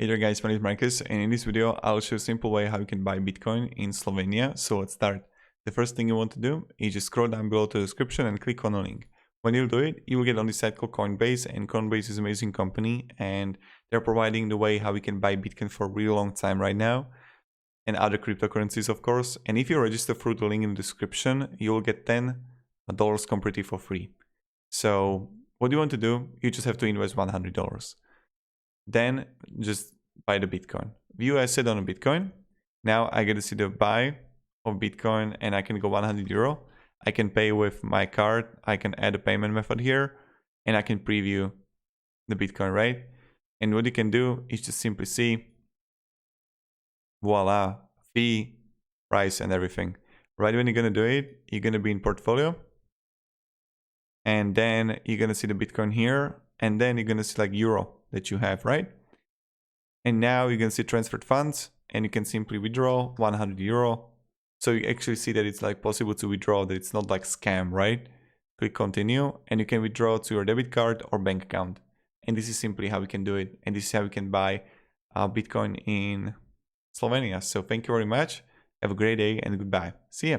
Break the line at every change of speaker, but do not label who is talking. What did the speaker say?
Hey there guys, my name is Marcus, and in this video I'll show you a simple way how you can buy Bitcoin in Slovenia. So let's start. The first thing you want to do is just scroll down below to the description and click on the link. When you do it, you will get on this site called Coinbase, and Coinbase is an amazing company and they're providing the way how we can buy Bitcoin for a really long time right now, and other cryptocurrencies of course. And if you register through the link in the description, you'll get $10 completely for free. So what you want to do, you just have to invest $100. Then just buy the Bitcoin. View asset on a Bitcoin. Now I get to see the buy of Bitcoin and I can go 100 euro. I can pay with my card. I can add a payment method here and I can preview the Bitcoin, right? And what you can do is just simply see, voila, fee, price and everything. Right when you're gonna do it, you're gonna be in portfolio. And then you're gonna see the Bitcoin here. And then you're gonna see like euro that you have, right? And now you can see transferred funds and you can simply withdraw 100 euro. So you actually see that it's like possible to withdraw, that it's not like scam, right? Click continue and you can withdraw to your debit card or bank account. And this is simply how we can do it. And this is how we can buy Bitcoin in Slovenia. So thank you very much. Have a great day and goodbye. See ya.